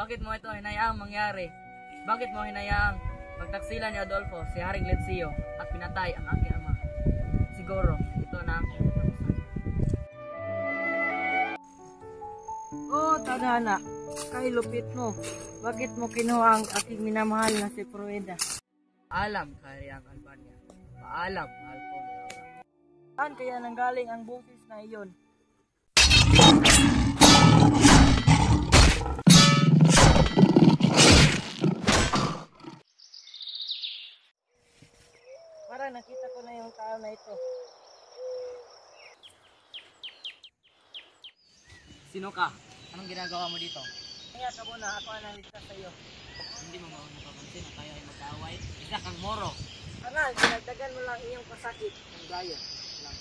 bakit mo ito hinayaang mangyari? Bakit mo hinayaang magtaksilan ni Adolfo si Haring Letsio at pinatay ang aking ama? Siguro, ito na ang katapusan. Oh, tadhana, kay lupit mo. Bakit mo kinuha ang aking minamahal na si Prueda? Paalam, Kahariang Albania. Paalam, mahal kong Laura. Saan kaya nanggaling ang boses na iyon? Parang nakita ko na yung tao na ito. Sino ka? Anong ginagawa mo dito? Kaya ka muna, ako ang nalista sa iyo. Hindi mo napapansin na tayo ay mag-aaway. Isa kang moro. Aral, sinagdagan mo lang iyong pasakit. Ang gayo. Lang.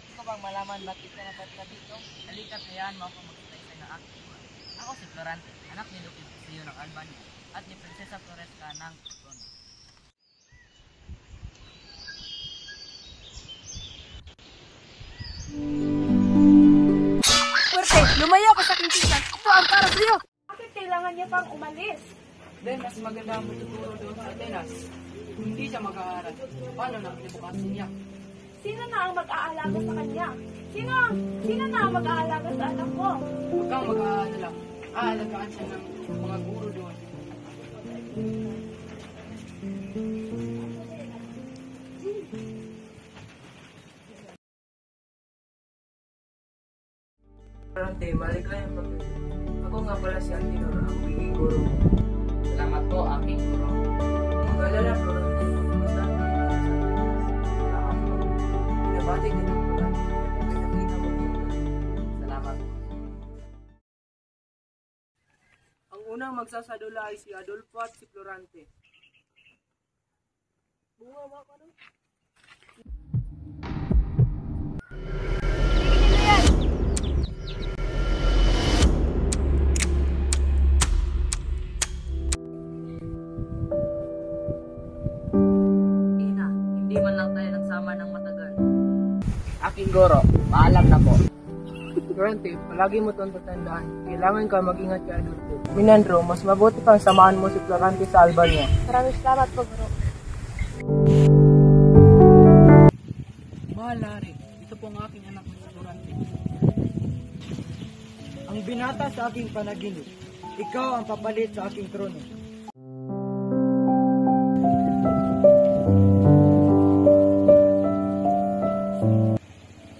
Gusto bang malaman bakit ka napadka dito? Halika't hayaan mo ako magkitaysay na aking buhay. Ako si Florante, anak ni Duque Letsio ng Albania at ni Prinsesa Floresca ng Trono. Puwerte, lumayo ka sa aking pinsan. Ito ang para sa iyo. Bakit kailangan niya pang umalis? Then, mas maganda ang tuturo doon sa Atenas. Hindi siya mag-aaral. Paano na kinabukasan niya? Sino na ang mag-aalaga sa kanya? Sino na ang mag-aalaga sa anak ko? Huwag kang mag-aalala. Aalagaan siya ng mga guro doon. Florante, balik lang yung pag- Ako nga pala si Antinor, ang magiging guro mo. Salamat po, aking guro. Mag-alala, Florante, pagkumanda ka sa Salamat po. Pinabati ka ng Florante, kaya nakita mo yung Salamat. Ang unang magsasadula ay si Adolfo at si Florante. Bunga ba ka nun? Ina, hindi man lang tayo nagsama ng matagal. Aking guro, paalam na po. Florante, palagi mo itong tatandaan. Kailangan ka mag-ingat kay Adolfo. Minandro, mas mabuti pang samahan mo si Florante sa Albania. Maraming salamat po, Guro. Mahal Hari, ito po ang aking anak na si Florante. Ang binata sa aking panaginip, ikaw ang papalit sa aking trono.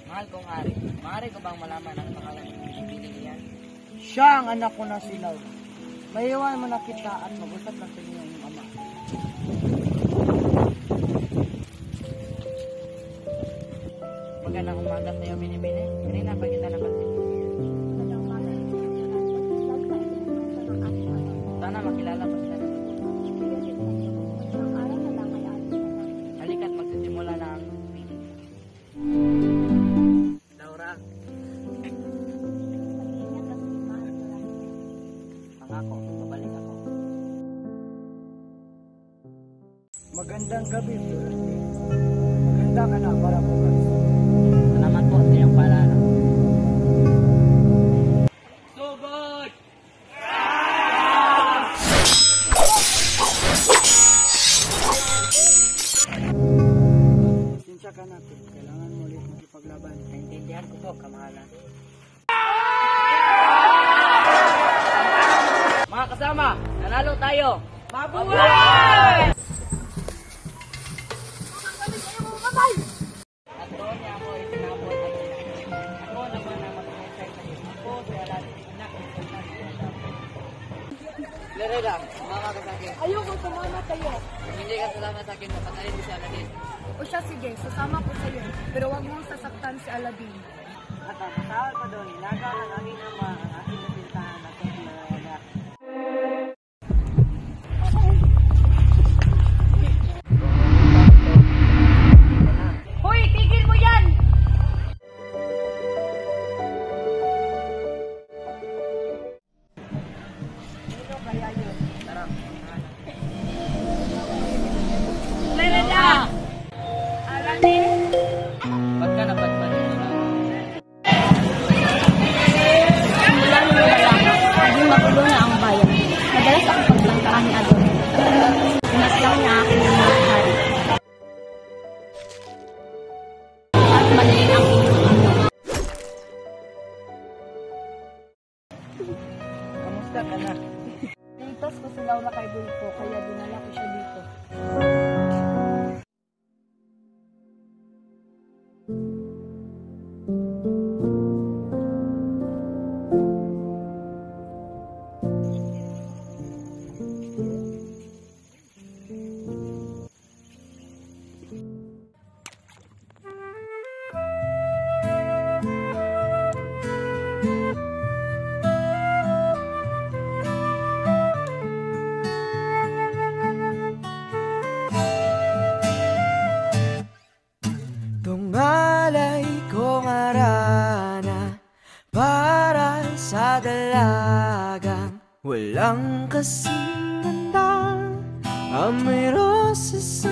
Mahal kong Hari, maaari ko bang malaman ang pangalan ng pinipiling niyan? Siya ang anak ko na si Laura. Maiwan mo na kita at mag-usap na sa inyo ang ama. Magandang umaga sa iyo, Binibini. Kanina pa kita napansin. Sana makilala pa kita. Halika't magsisimula na ang meeting. Laura, pangako, babalik ako. Magandang gabi, Florante. Maganda ka na para bukas. Salamat po sa iyong paalala. Sugod! Sinsya ka natin. Kailangan mo ulit makipaglaban. Naintindihan ko po, kamahalan. Mga kasama, nanalo tayo! Mabuhay! At doon niya ako itinapon at ako naman ang mag-iisay sa iyo. Ako si Aladdin, anak ng Sultan ng Adolfo. Lereda, sumama ka sa akin. Ayoko sumama sa'yo. Kung hindi ka sumama sa akin, papatayin ko si Aladdin. O siya, sige, sasama ko sa'yo. Pero wag mong sasaktan si Aladdin. At ang kasawal pa doon, ilaga ng aming ama ang aking napintahan at ang Florida. Hoy, tigil mo yan! Sino kaya yun? Tara, Lereda! Aladdin! ba't ka napadpad? Aladdin! ko, kaya dinala ko siya dito. Tungalay kong arana para sa dalagang walang kasing ganda. Amoy roses